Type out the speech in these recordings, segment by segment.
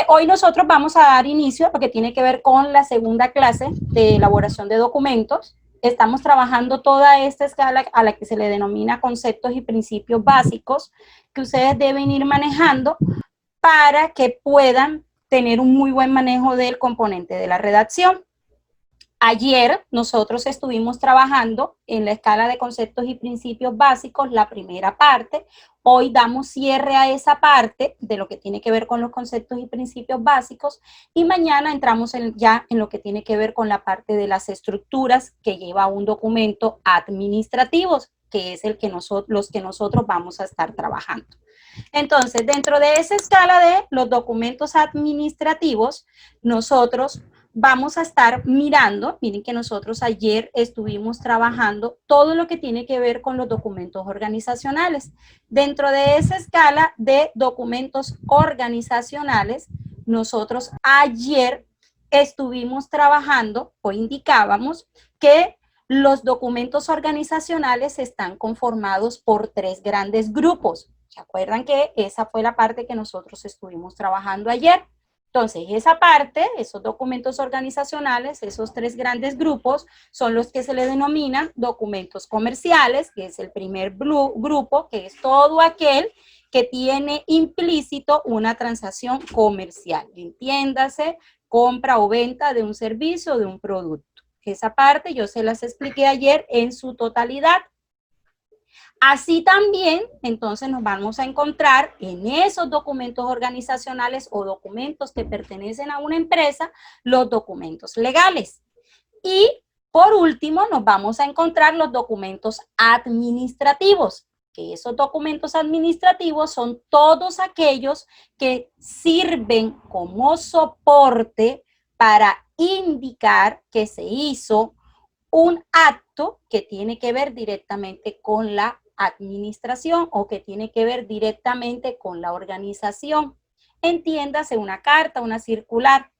Hoy nosotros vamos a dar inicio a lo que tiene que ver con la segunda clase de elaboración de documentos. Estamos trabajando toda esta escala a la que se le denomina conceptos y principios básicos que ustedes deben ir manejando para que puedan tener un muy buen manejo del componente de la redacción. Ayer nosotros estuvimos trabajando en la escala de conceptos y principios básicos, la primera parte. Hoy damos cierre a esa parte de lo que tiene que ver con los conceptos y principios básicos y mañana entramos ya en lo que tiene que ver con la parte de las estructuras que lleva un documento administrativo, que es los que nosotros vamos a estar trabajando. Entonces, dentro de esa escala de los documentos administrativos, nosotros vamos a estar mirando, miren que nosotros ayer estuvimos trabajando todo lo que tiene que ver con los documentos organizacionales. Dentro de esa escala de documentos organizacionales, nosotros ayer estuvimos trabajando o indicábamos que los documentos organizacionales están conformados por 3 grandes grupos. ¿Se acuerdan que esa fue la parte que nosotros estuvimos trabajando ayer? Entonces, esa parte, esos documentos organizacionales, esos 3 grandes grupos, son los que se le denominan documentos comerciales, que es el primer grupo, que es todo aquel que tiene implícito una transacción comercial. Entiéndase, compra o venta de un servicio o de un producto. Esa parte yo se las expliqué ayer en su totalidad. Así también, entonces nos vamos a encontrar en esos documentos organizacionales o documentos que pertenecen a una empresa, los documentos legales. Y por último, nos vamos a encontrar los documentos administrativos, que esos documentos administrativos son todos aquellos que sirven como soporte para indicar que se hizo un acto que tiene que ver directamente con la administración o que tiene que ver directamente con la organización. Entiéndase una carta, una circular.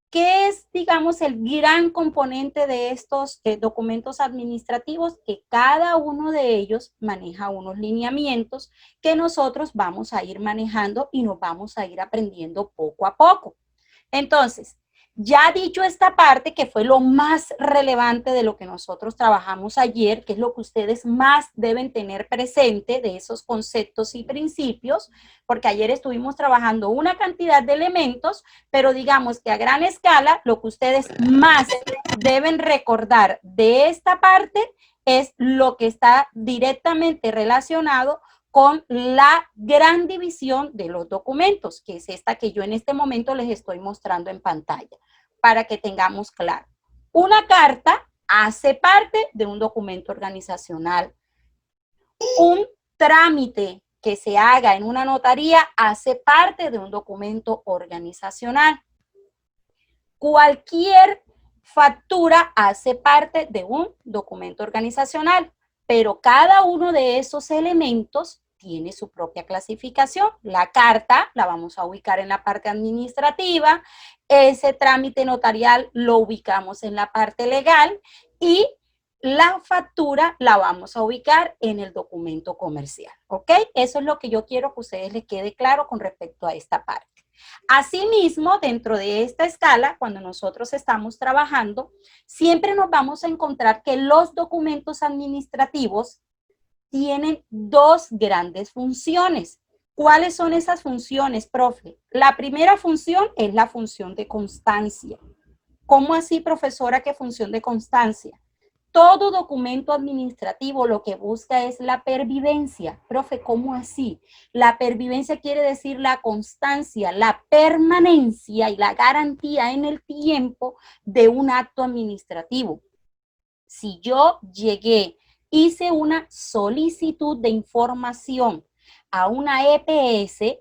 ¿Qué es, digamos, el gran componente de estos documentos administrativos? Que cada uno de ellos maneja unos lineamientos que nosotros vamos a ir manejando y nos vamos a ir aprendiendo poco a poco. Entonces, ya dicho esta parte, que fue lo más relevante de lo que nosotros trabajamos ayer, que es lo que ustedes más deben tener presente de esos conceptos y principios, porque ayer estuvimos trabajando una cantidad de elementos, pero digamos que a gran escala, lo que ustedes más deben recordar de esta parte es lo que está directamente relacionado con la gran división de los documentos, que es esta que yo en este momento les estoy mostrando en pantalla, para que tengamos claro. Una carta hace parte de un documento organizacional. Un trámite que se haga en una notaría hace parte de un documento organizacional. Cualquier factura hace parte de un documento organizacional, pero cada uno de esos elementos tiene su propia clasificación. La carta la vamos a ubicar en la parte administrativa, ese trámite notarial lo ubicamos en la parte legal y la factura la vamos a ubicar en el documento comercial, ¿ok? Eso es lo que yo quiero que a ustedes les quede claro con respecto a esta parte. Asimismo, dentro de esta escala, cuando nosotros estamos trabajando, siempre nos vamos a encontrar que los documentos administrativos tienen 2 grandes funciones. ¿Cuáles son esas funciones, profe? La primera función es la función de constancia. ¿Cómo así, profesora, qué función de constancia? Todo documento administrativo lo que busca es la pervivencia. Profe, ¿cómo así? La pervivencia quiere decir la constancia, la permanencia y la garantía en el tiempo de un acto administrativo. Si yo llegué, hice una solicitud de información a una EPS,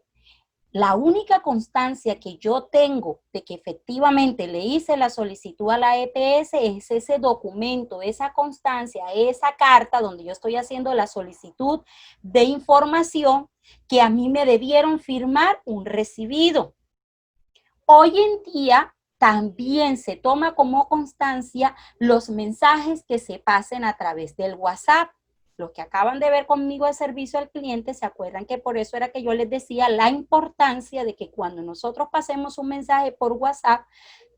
la única constancia que yo tengo de que efectivamente le hice la solicitud a la EPS es ese documento, esa constancia, esa carta donde yo estoy haciendo la solicitud de información que a mí me debieron firmar un recibido. Hoy en día también se toma como constancia los mensajes que se pasen a través del WhatsApp. Los que acaban de ver conmigo de servicio al cliente se acuerdan que por eso era que yo les decía la importancia de que cuando nosotros pasemos un mensaje por WhatsApp,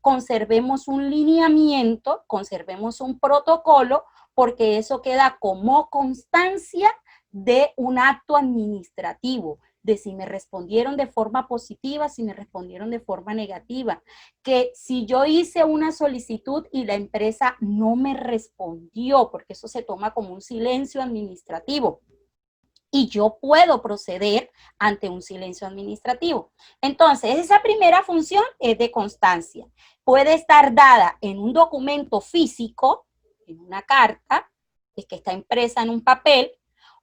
conservemos un lineamiento, conservemos un protocolo, porque eso queda como constancia de un acto administrativo, de si me respondieron de forma positiva, si me respondieron de forma negativa, que si yo hice una solicitud y la empresa no me respondió, porque eso se toma como un silencio administrativo, y yo puedo proceder ante un silencio administrativo. Entonces, esa primera función es de constancia. Puede estar dada en un documento físico, en una carta, que está impresa en un papel,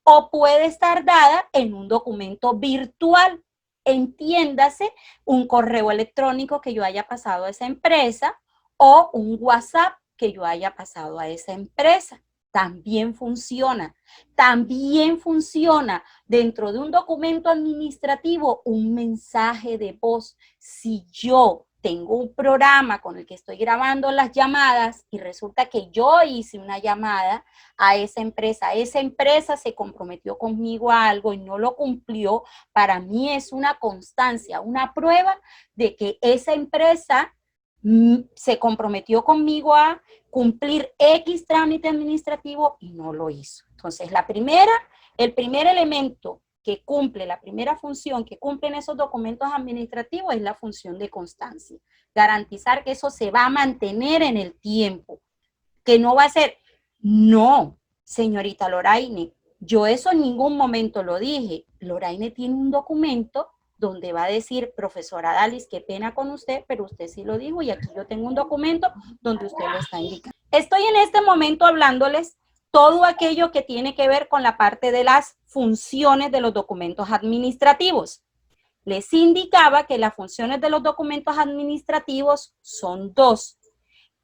o puede estar dada en un documento virtual. Entiéndase, un correo electrónico que yo haya pasado a esa empresa o un WhatsApp que yo haya pasado a esa empresa. También funciona. También funciona dentro de un documento administrativo un mensaje de voz. Si yo tengo un programa con el que estoy grabando las llamadas y resulta que yo hice una llamada a esa empresa se comprometió conmigo a algo y no lo cumplió, para mí es una constancia, una prueba de que esa empresa se comprometió conmigo a cumplir X trámite administrativo y no lo hizo. Entonces, el primer elemento que cumple, la primera función que cumplen esos documentos administrativos es la función de constancia. Garantizar que eso se va a mantener en el tiempo, que no va a ser, no, señorita Loraine, yo eso en ningún momento lo dije. Loraine tiene un documento donde va a decir, profesora Dalis, qué pena con usted, pero usted sí lo dijo y aquí yo tengo un documento donde usted lo está indicando. Estoy en este momento hablándoles todo aquello que tiene que ver con la parte de las funciones de los documentos administrativos. Les indicaba que las funciones de los documentos administrativos son dos.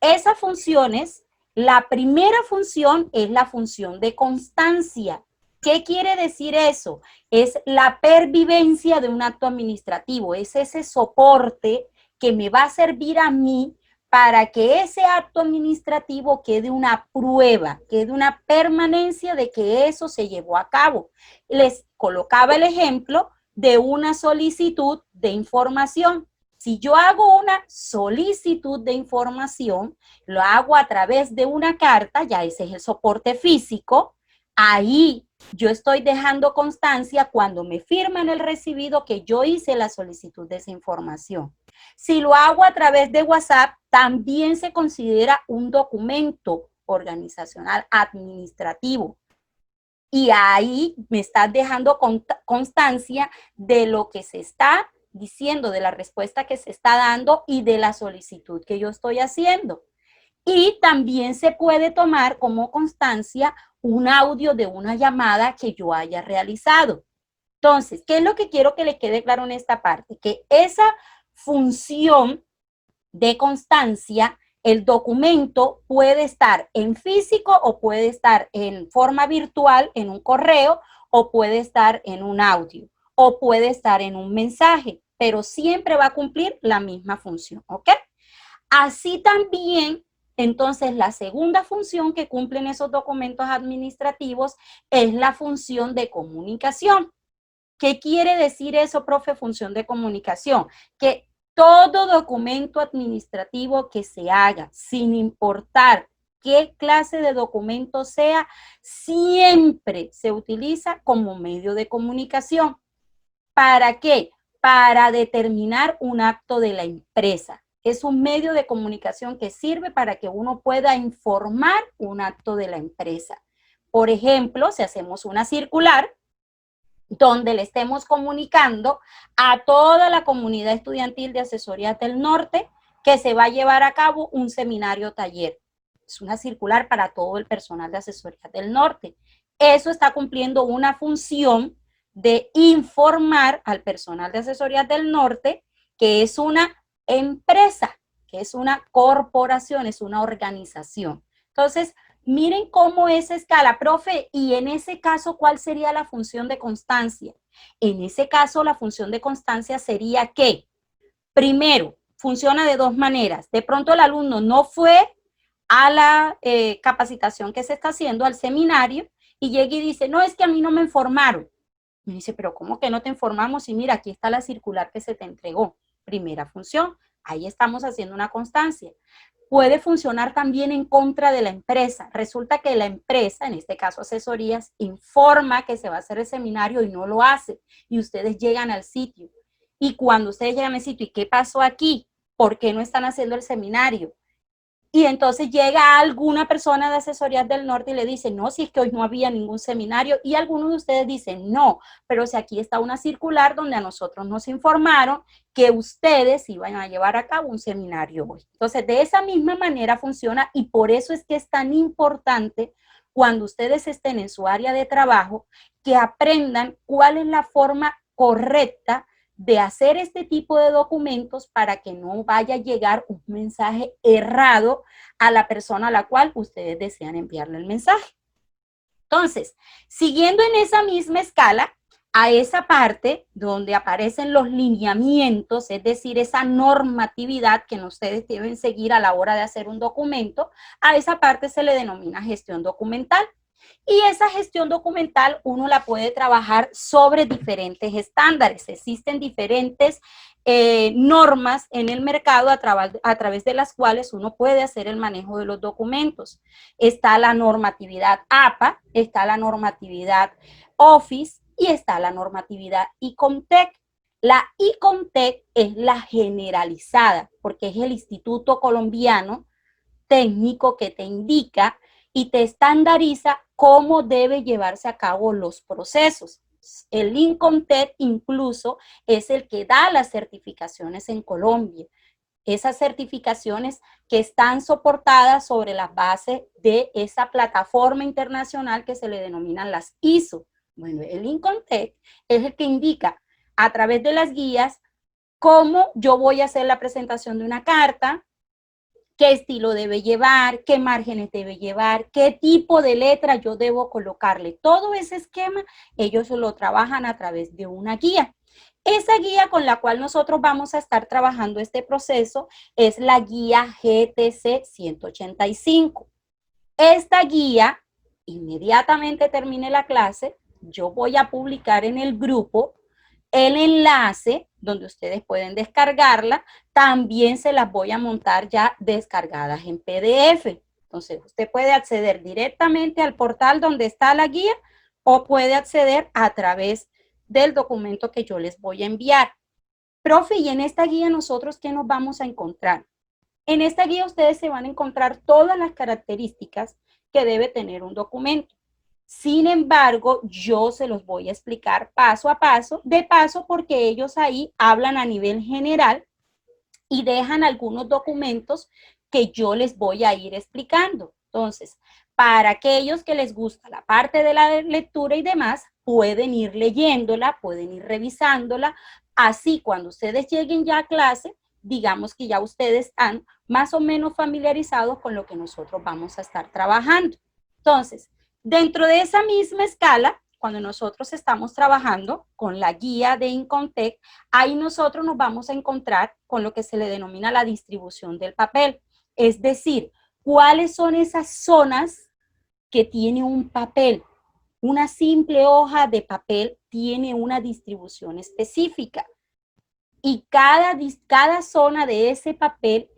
Esas funciones, la primera función es la función de constancia. ¿Qué quiere decir eso? Es la pervivencia de un acto administrativo, es ese soporte que me va a servir a mí para que ese acto administrativo quede una prueba, quede una permanencia de que eso se llevó a cabo. Les colocaba el ejemplo de una solicitud de información. Si yo hago una solicitud de información, lo hago a través de una carta, ya ese es el soporte físico, ahí yo estoy dejando constancia cuando me firman el recibido que yo hice la solicitud de esa información. Si lo hago a través de WhatsApp, también se considera un documento organizacional administrativo. Y ahí me estás dejando constancia de lo que se está diciendo, de la respuesta que se está dando y de la solicitud que yo estoy haciendo. Y también se puede tomar como constancia un audio de una llamada que yo haya realizado. Entonces, ¿qué es lo que quiero que le quede claro en esta parte? Que esa función de constancia, el documento puede estar en físico o puede estar en forma virtual, en un correo, o puede estar en un audio, o puede estar en un mensaje, pero siempre va a cumplir la misma función, ¿ok? Así también, entonces, la segunda función que cumplen esos documentos administrativos es la función de comunicación. ¿Qué quiere decir eso, profe? Función de comunicación. Que todo documento administrativo que se haga, sin importar qué clase de documento sea, siempre se utiliza como medio de comunicación. ¿Para qué? Para determinar un acto de la empresa. Es un medio de comunicación que sirve para que uno pueda informar un acto de la empresa. Por ejemplo, si hacemos una circular, donde le estemos comunicando a toda la comunidad estudiantil de Asesorías del Norte que se va a llevar a cabo un seminario taller. Es una circular para todo el personal de Asesorías del Norte. Eso está cumpliendo una función de informar al personal de Asesorías del Norte que es una empresa, que es una corporación, es una organización. Entonces, miren cómo es escala, profe, y en ese caso, ¿cuál sería la función de constancia? En ese caso, la función de constancia sería que, primero, funciona de dos maneras. De pronto el alumno no fue a la capacitación que se está haciendo, al seminario, y llega y dice, no, es que a mí no me informaron. Y dice, pero ¿cómo que no te informamos? Y mira, aquí está la circular que se te entregó. Primera función, ahí estamos haciendo una constancia. Puede funcionar también en contra de la empresa. Resulta que la empresa, en este caso asesorías, informa que se va a hacer el seminario y no lo hace. Y ustedes llegan al sitio. Y cuando ustedes llegan al sitio, ¿y qué pasó aquí? ¿Por qué no están haciendo el seminario? Y entonces llega alguna persona de asesorías del norte y le dice, no, si es que hoy no había ningún seminario. Y algunos de ustedes dicen, no, pero si aquí está una circular donde a nosotros nos informaron que ustedes iban a llevar a cabo un seminario hoy. Entonces, de esa misma manera funciona y por eso es que es tan importante cuando ustedes estén en su área de trabajo que aprendan cuál es la forma correcta de hacer este tipo de documentos para que no vaya a llegar un mensaje errado a la persona a la cual ustedes desean enviarle el mensaje. Entonces, siguiendo en esa misma escala, a esa parte donde aparecen los lineamientos, es decir, esa normatividad que ustedes deben seguir a la hora de hacer un documento, a esa parte se le denomina gestión documental. Y esa gestión documental uno la puede trabajar sobre diferentes estándares. Existen diferentes normas en el mercado a través de las cuales uno puede hacer el manejo de los documentos. Está la normatividad APA, está la normatividad Office y está la normatividad ICOMTEC. La ICOMTEC es la generalizada porque es el Instituto Colombiano Técnico que te indica y te estandariza cómo debe llevarse a cabo los procesos. El INCOMTEC incluso es el que da las certificaciones en Colombia. Esas certificaciones que están soportadas sobre la base de esa plataforma internacional que se le denominan las ISO. Bueno, el INCOMTEC es el que indica a través de las guías cómo yo voy a hacer la presentación de una carta, qué estilo debe llevar, qué márgenes debe llevar, qué tipo de letra yo debo colocarle. Todo ese esquema ellos lo trabajan a través de una guía. Esa guía con la cual nosotros vamos a estar trabajando este proceso es la guía GTC 185. Esta guía, inmediatamente termine la clase, yo voy a publicar en el grupo el enlace donde ustedes pueden descargarla. También se las voy a montar ya descargadas en PDF. Entonces, usted puede acceder directamente al portal donde está la guía o puede acceder a través del documento que yo les voy a enviar. Profe, y en esta guía nosotros, ¿qué nos vamos a encontrar? En esta guía ustedes se van a encontrar todas las características que debe tener un documento. Sin embargo, yo se los voy a explicar paso a paso, de paso porque ellos ahí hablan a nivel general y dejan algunos documentos que yo les voy a ir explicando. Entonces, para aquellos que les gusta la parte de la lectura y demás, pueden ir leyéndola, pueden ir revisándola. Así, cuando ustedes lleguen ya a clase, digamos que ya ustedes están más o menos familiarizados con lo que nosotros vamos a estar trabajando. Entonces, dentro de esa misma escala, cuando nosotros estamos trabajando con la guía de INCOMTEC, ahí nosotros nos vamos a encontrar con lo que se le denomina la distribución del papel. Es decir, cuáles son esas zonas que tiene un papel. Una simple hoja de papel tiene una distribución específica y cada zona de ese papel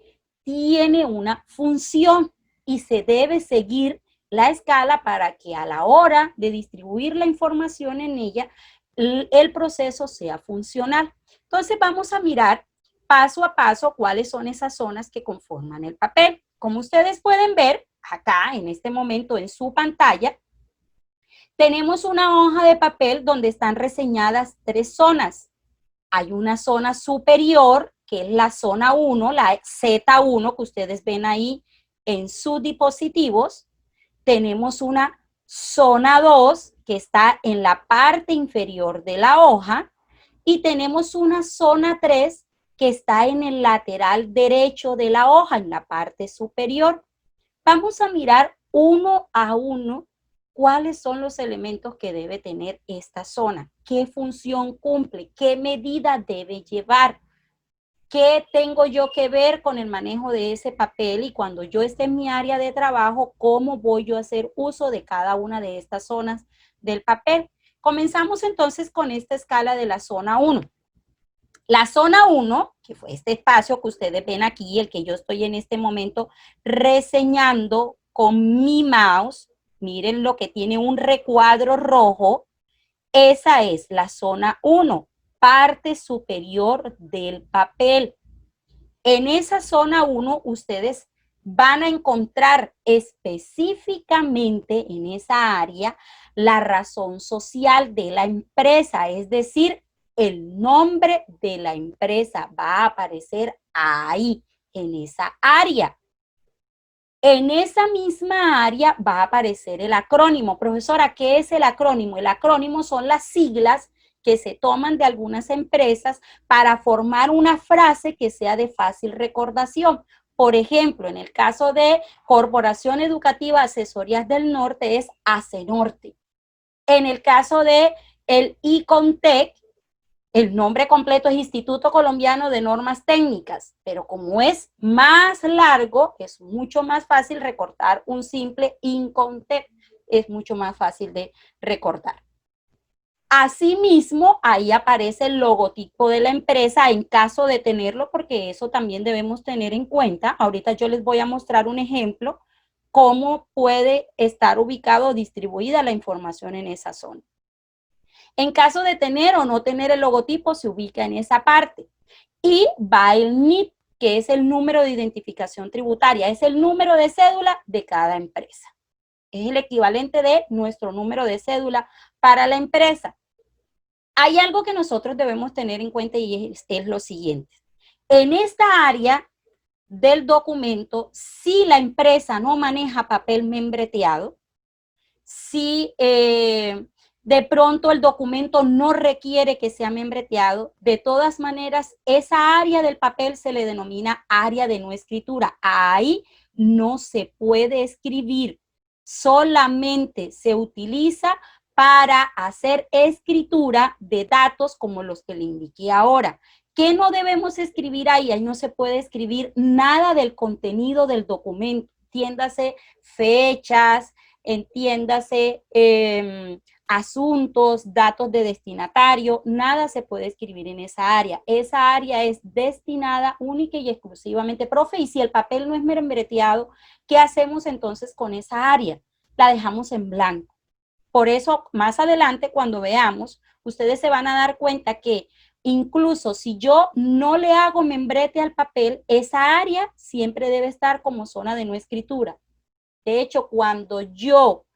tiene una función y se debe seguir la escala para que a la hora de distribuir la información en ella, el proceso sea funcional. Entonces vamos a mirar paso a paso cuáles son esas zonas que conforman el papel. Como ustedes pueden ver acá en este momento en su pantalla, tenemos una hoja de papel donde están reseñadas 3 zonas. Hay una zona superior, que es la zona 1, la Z1 que ustedes ven ahí en sus dispositivos. Tenemos una zona 2 que está en la parte inferior de la hoja y tenemos una zona 3 que está en el lateral derecho de la hoja, en la parte superior. Vamos a mirar uno a uno cuáles son los elementos que debe tener esta zona, qué función cumple, qué medida debe llevar. ¿Qué tengo yo que ver con el manejo de ese papel? Y cuando yo esté en mi área de trabajo, ¿cómo voy yo a hacer uso de cada una de estas zonas del papel? Comenzamos entonces con esta escala de la zona 1. La zona 1, que fue este espacio que ustedes ven aquí, el que yo estoy en este momento reseñando con mi mouse, miren lo que tiene un recuadro rojo, esa es la zona 1, parte superior del papel. En esa zona 1 ustedes van a encontrar específicamente en esa área la razón social de la empresa, es decir, el nombre de la empresa va a aparecer ahí, en esa área. En esa misma área va a aparecer el acrónimo. Profesora, ¿qué es el acrónimo? El acrónimo son las siglas que se toman de algunas empresas para formar una frase que sea de fácil recordación. Por ejemplo, en el caso de Corporación Educativa Asesorías del Norte es ACENORTE. En el caso de el ICONTEC, el nombre completo es Instituto Colombiano de Normas Técnicas, pero como es más largo, es mucho más fácil recortar un simple INCONTEC, es mucho más fácil de recordar. Asimismo, ahí aparece el logotipo de la empresa en caso de tenerlo, porque eso también debemos tener en cuenta. Ahorita yo les voy a mostrar un ejemplo, cómo puede estar ubicado o distribuida la información en esa zona. En caso de tener o no tener el logotipo, se ubica en esa parte. Y va el NIP, que es el número de identificación tributaria, es el número de cédula de cada empresa. Es el equivalente de nuestro número de cédula para la empresa. Hay algo que nosotros debemos tener en cuenta y es lo siguiente. En esta área del documento, si la empresa no maneja papel membreteado, si de pronto el documento no requiere que sea membreteado, de todas maneras, esa área del papel se le denomina área de no escritura. Ahí no se puede escribir, solamente se utiliza para hacer escritura de datos como los que le indiqué ahora. ¿Qué no debemos escribir ahí? Ahí no se puede escribir nada del contenido del documento, entiéndase fechas, entiéndase asuntos, datos de destinatario, nada se puede escribir en esa área. Esa área es destinada única y exclusivamente, profe, y si el papel no es membreteado, ¿qué hacemos entonces con esa área? La dejamos en blanco. Por eso, más adelante, cuando veamos, ustedes se van a dar cuenta que incluso si yo no le hago membrete al papel, esa área siempre debe estar como zona de no escritura. De hecho, cuando yo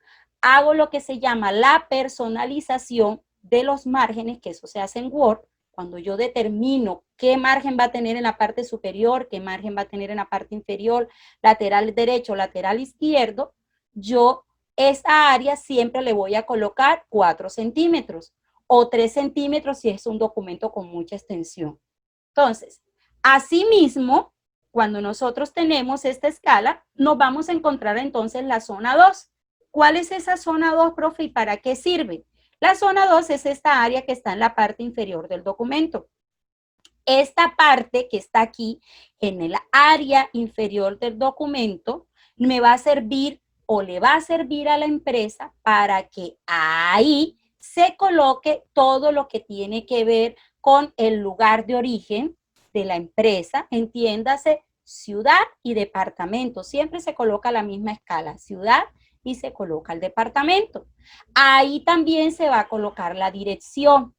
hago lo que se llama la personalización de los márgenes, que eso se hace en Word, cuando yo determino qué margen va a tener en la parte superior, qué margen va a tener en la parte inferior, lateral derecho, lateral izquierdo, yo esa área siempre le voy a colocar 4 centímetros o 3 centímetros si es un documento con mucha extensión. Entonces, asimismo, cuando nosotros tenemos esta escala, nos vamos a encontrar entonces la zona 2. ¿Cuál es esa zona 2, profe, y para qué sirve? La zona 2 es esta área que está en la parte inferior del documento. Esta parte que está aquí en el área inferior del documento me va a servir o le va a servir a la empresa para que ahí se coloque todo lo que tiene que ver con el lugar de origen de la empresa, entiéndase ciudad y departamento. Siempre se coloca la misma escala, ciudad y se coloca el departamento. Ahí también se va a colocar la dirección.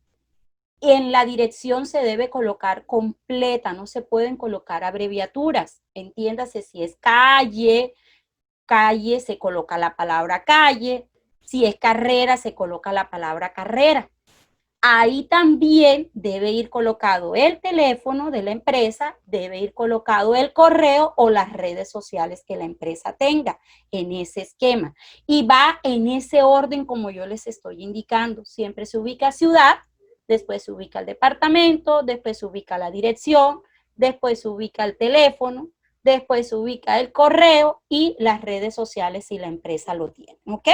En la dirección se debe colocar completa, no se pueden colocar abreviaturas. Entiéndase si es calle, calle se coloca la palabra calle, si es carrera se coloca la palabra carrera. Ahí también debe ir colocado el teléfono de la empresa, debe ir colocado el correo o las redes sociales que la empresa tenga en ese esquema. Y va en ese orden como yo les estoy indicando. Siempre se ubica ciudad, después se ubica el departamento, después se ubica la dirección, después se ubica el teléfono, después se ubica el correo y las redes sociales si la empresa lo tiene. ¿Ok?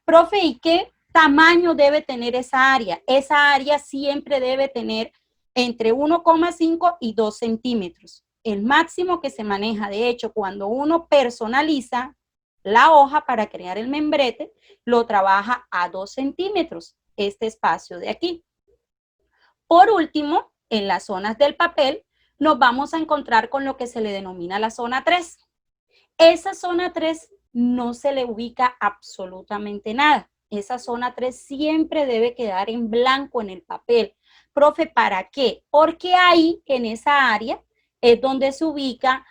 Profe, ¿y qué tamaño debe tener esa área? Esa área siempre debe tener entre 1,5 y 2 centímetros. El máximo que se maneja, de hecho, cuando uno personaliza la hoja para crear el membrete, lo trabaja a 2 centímetros, este espacio de aquí. Por último, en las zonas del papel, nos vamos a encontrar con lo que se le denomina la zona 3. Esa zona 3 no se le ubica absolutamente nada. Esa zona 3 siempre debe quedar en blanco en el papel. Profe, ¿para qué? Porque ahí, en esa área, es donde se ubica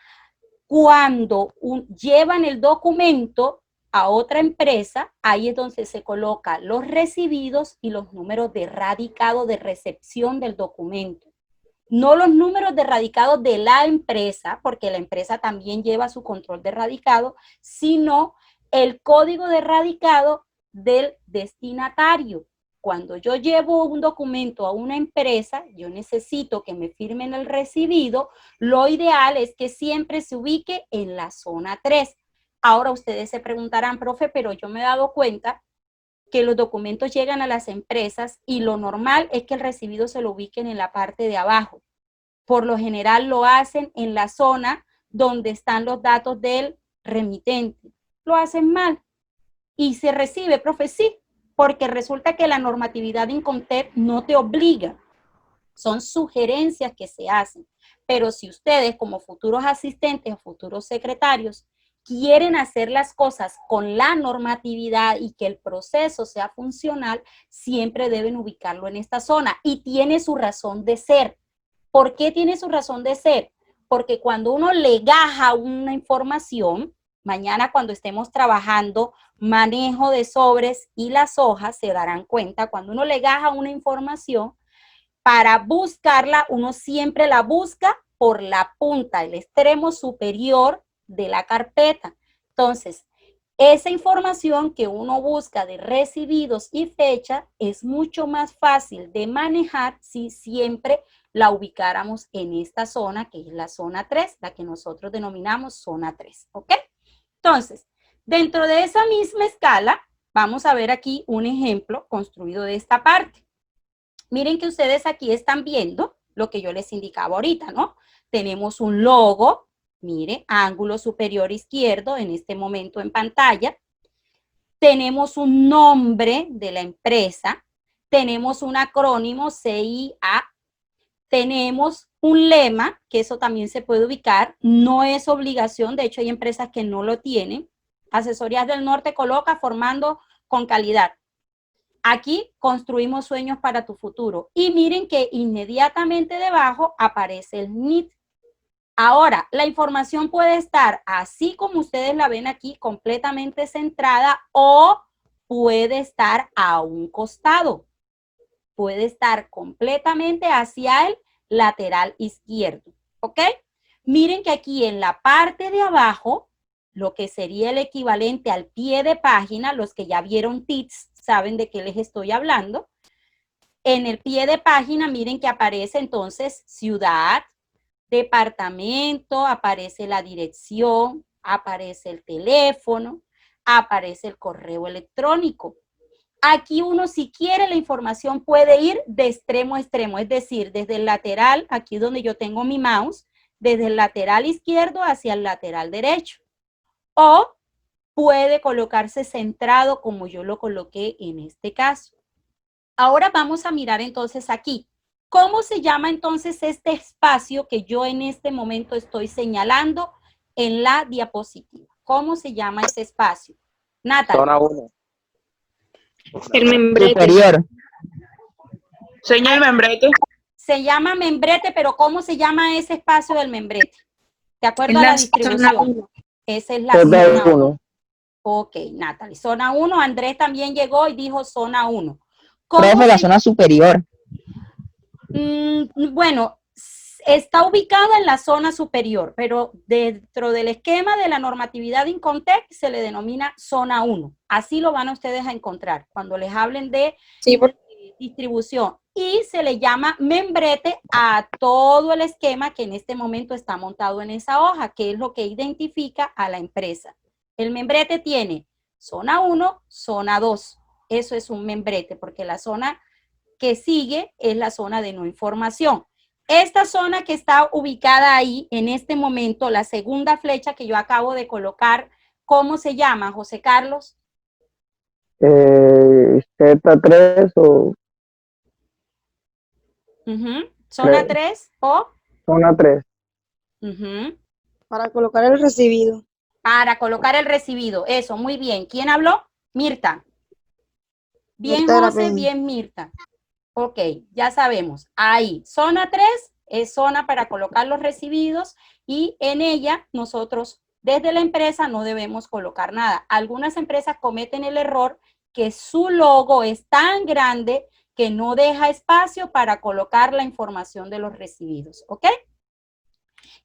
cuando llevan el documento a otra empresa, ahí es donde se colocan los recibidos y los números de radicado de recepción del documento. No los números de radicado de la empresa, porque la empresa también lleva su control de radicado, sino el código de radicado del destinatario. Cuando yo llevo un documento a una empresa, yo necesito que me firmen el recibido, lo ideal es que siempre se ubique en la zona 3. Ahora ustedes se preguntarán, profe, pero yo me he dado cuenta que los documentos llegan a las empresas y lo normal es que el recibido se lo ubiquen en la parte de abajo. Por lo general lo hacen en la zona donde están los datos del remitente. Lo hacen mal. Y se recibe, profe, sí, porque resulta que la normatividad de Incontec no te obliga. Son sugerencias que se hacen. Pero si ustedes como futuros asistentes o futuros secretarios quieren hacer las cosas con la normatividad y que el proceso sea funcional, siempre deben ubicarlo en esta zona. Y tiene su razón de ser. ¿Por qué tiene su razón de ser? Porque cuando uno legaja una información, mañana cuando estemos trabajando manejo de sobres y las hojas, se darán cuenta, cuando uno legaja una información, para buscarla, uno siempre la busca por la punta, el extremo superior de la carpeta. Entonces, esa información que uno busca de recibidos y fecha es mucho más fácil de manejar si siempre la ubicáramos en esta zona, que es la zona 3, la que nosotros denominamos zona 3, ¿ok? Entonces, dentro de esa misma escala, vamos a ver aquí un ejemplo construido de esta parte. Miren que ustedes aquí están viendo lo que yo les indicaba ahorita, ¿no? Tenemos un logo, mire, ángulo superior izquierdo en este momento en pantalla. Tenemos un nombre de la empresa. Tenemos un acrónimo CIA. Tenemos un lema, que eso también se puede ubicar. No es obligación, de hecho hay empresas que no lo tienen. Asesorías del Norte coloca formando con calidad. Aquí construimos sueños para tu futuro. Y miren que inmediatamente debajo aparece el NIT. Ahora, la información puede estar así como ustedes la ven aquí, completamente centrada, o puede estar a un costado. Puede estar completamente hacia el lateral izquierdo. ¿Ok? Miren que aquí en la parte de abajo, lo que sería el equivalente al pie de página, los que ya vieron TITS saben de qué les estoy hablando. En el pie de página, miren que aparece entonces ciudad, departamento, aparece la dirección, aparece el teléfono, aparece el correo electrónico. Aquí uno, si quiere la información, puede ir de extremo a extremo, es decir, desde el lateral, aquí donde yo tengo mi mouse, desde el lateral izquierdo hacia el lateral derecho. O puede colocarse centrado como yo lo coloqué en este caso. Ahora vamos a mirar entonces aquí. ¿Cómo se llama entonces este espacio que yo en este momento estoy señalando en la diapositiva? ¿Cómo se llama ese espacio? Natalie. Zona 1. El membrete. Superior. Señor membrete. Se llama membrete, pero ¿cómo se llama ese espacio del membrete? De acuerdo a la distribución. Esa es la zona 1. Ok, Natalie. Zona 1. Andrés también llegó y dijo zona 1. Profe, la zona superior. Bueno, está ubicada en la zona superior, pero dentro del esquema de la normatividad de Incontec se le denomina zona 1. Así lo van ustedes a encontrar cuando les hablen de distribución. Y se le llama membrete a todo el esquema que en este momento está montado en esa hoja, que es lo que identifica a la empresa. El membrete tiene zona 1, zona 2. Eso es un membrete, porque la zona que sigue es la zona de no información. esta zona que está ubicada ahí, en este momento, la segunda flecha que yo acabo de colocar, ¿cómo se llama, José Carlos? Z3 o Zona 3 o... zona 3. Para colocar el recibido. Para colocar el recibido. Eso, muy bien. ¿Quién habló? Mirta. Bien, Mirta de la José, Peña. bien, Mirta. Ok, ya sabemos. Ahí, zona 3 es zona para colocar los recibidos y en ella nosotros desde la empresa no debemos colocar nada. Algunas empresas cometen el error que su logo es tan grande que no deja espacio para colocar la información de los recibidos. ¿Ok?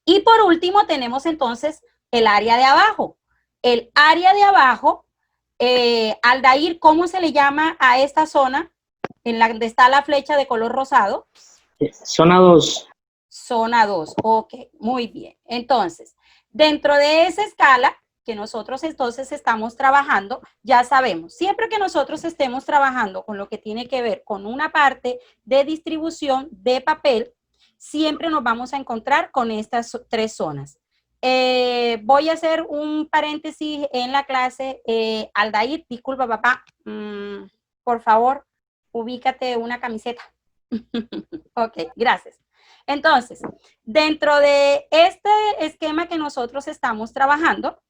Y por último tenemos entonces el área de abajo. El área de abajo, Aldair, ¿cómo se le llama a esta zona? En la donde está la flecha de color rosado. Zona 2. Zona 2, ok, muy bien. Entonces, dentro de esa escala que nosotros entonces estamos trabajando, ya sabemos, siempre que nosotros estemos trabajando con lo que tiene que ver con una parte de distribución de papel, siempre nos vamos a encontrar con estas tres zonas. Voy a hacer un paréntesis en la clase. Aldair, disculpa papá, por favor, ubícate una camiseta. Ok, gracias. Entonces, dentro de este esquema que nosotros estamos trabajando,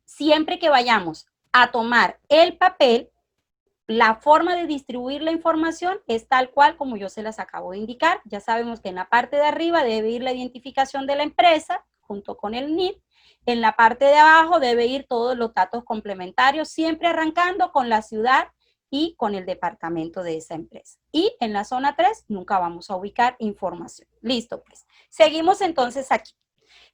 siempre que vayamos a tomar el papel, la forma de distribuir la información es tal cual como yo se las acabo de indicar. Ya sabemos que en la parte de arriba debe ir la identificación de la empresa junto con el NID. En la parte de abajo debe ir todos los datos complementarios, siempre arrancando con la ciudad y con el departamento de esa empresa. Y en la zona 3 nunca vamos a ubicar información. Listo, pues. Seguimos entonces aquí.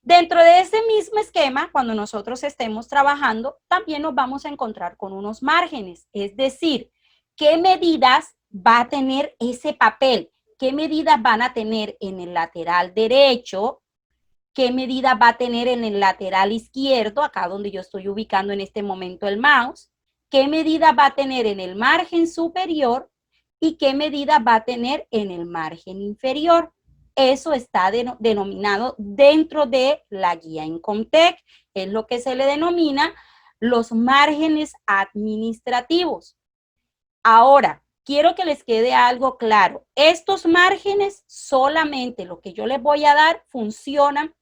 Dentro de ese mismo esquema, cuando nosotros estemos trabajando, también nos vamos a encontrar con unos márgenes. Es decir, ¿qué medidas va a tener ese papel? ¿Qué medidas van a tener en el lateral derecho? ¿Qué medidas va a tener en el lateral izquierdo? Acá donde yo estoy ubicando en este momento el mouse. ¿Qué medida va a tener en el margen superior y qué medida va a tener en el margen inferior? Eso está denominado dentro de la guía Incomtec, es lo que se le denomina los márgenes administrativos. Ahora, quiero que les quede algo claro. Estos márgenes solamente lo que yo les voy a dar funcionan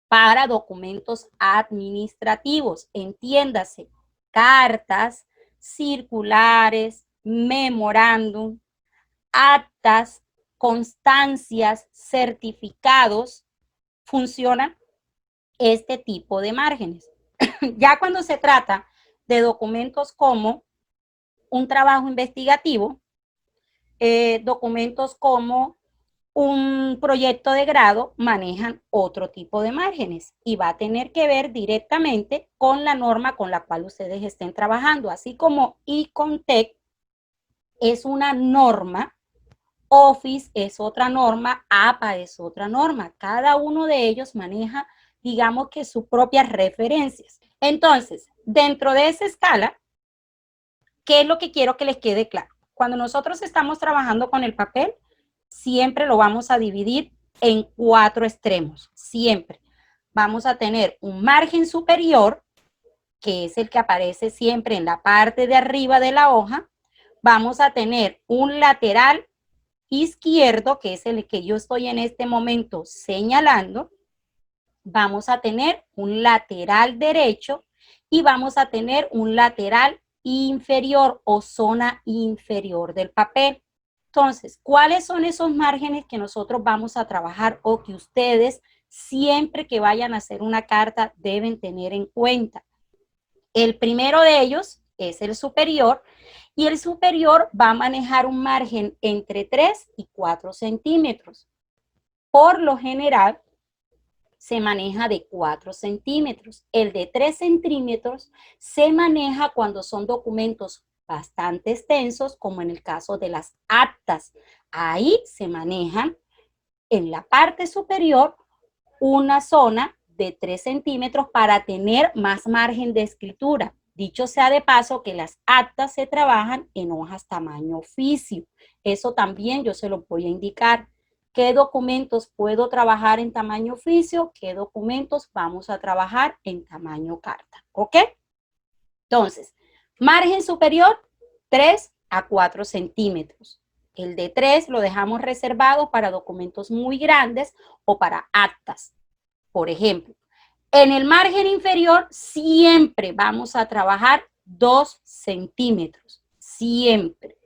para documentos administrativos, entiéndase, cartas, circulares, memorándum, actas, constancias, certificados, funcionan este tipo de márgenes. Ya cuando se trata de documentos como un trabajo investigativo, documentos como un proyecto de grado, manejan otro tipo de márgenes y va a tener que ver directamente con la norma con la cual ustedes estén trabajando, así como Incomtec es una norma, Office es otra norma, APA es otra norma. Cada uno de ellos maneja, digamos que sus propias referencias. Entonces, dentro de esa escala, ¿qué es lo que quiero que les quede claro? Cuando nosotros estamos trabajando con el papel, siempre lo vamos a dividir en 4 extremos, siempre. Vamos a tener un margen superior, que es el que aparece siempre en la parte de arriba de la hoja. Vamos a tener un lateral izquierdo, que es el que yo estoy en este momento señalando. Vamos a tener un lateral derecho y vamos a tener un lateral inferior o zona inferior del papel. Entonces, ¿cuáles son esos márgenes que nosotros vamos a trabajar o que ustedes siempre que vayan a hacer una carta deben tener en cuenta? El primero de ellos es el superior y el superior va a manejar un margen entre 3 y 4 centímetros. Por lo general, se maneja de 4 centímetros. El de 3 centímetros se maneja cuando son documentos bastante extensos, como en el caso de las actas. Ahí se manejan en la parte superior una zona de 3 centímetros para tener más margen de escritura. Dicho sea de paso que las actas se trabajan en hojas tamaño oficio. Eso también yo se lo voy a indicar. qué documentos puedo trabajar en tamaño oficio, qué documentos vamos a trabajar en tamaño carta, ¿ok? Entonces, margen superior, 3 a 4 centímetros. El de 3 lo dejamos reservado para documentos muy grandes o para actas, por ejemplo. En el margen inferior siempre vamos a trabajar 2 centímetros, siempre.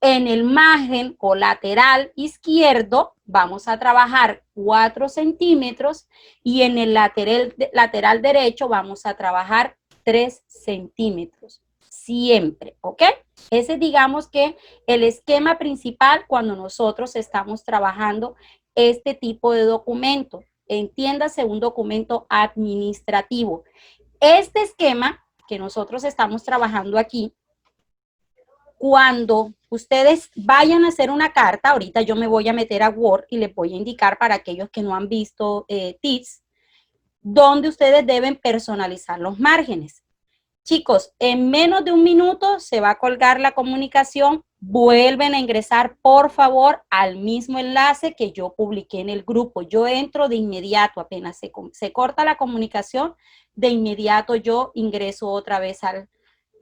En el margen colateral izquierdo vamos a trabajar 4 centímetros y en el lateral derecho vamos a trabajar 3 centímetros, siempre, ¿ok? Ese digamos que el esquema principal cuando nosotros estamos trabajando este tipo de documento. Entiéndase, un documento administrativo. Este esquema que nosotros estamos trabajando aquí, cuando ustedes vayan a hacer una carta, ahorita yo me voy a meter a Word y les voy a indicar para aquellos que no han visto tips, donde ustedes deben personalizar los márgenes. Chicos, en menos de un minuto se va a colgar la comunicación. Vuelven a ingresar, por favor, al mismo enlace que yo publiqué en el grupo. Yo entro de inmediato, apenas se corta la comunicación, de inmediato yo ingreso otra vez a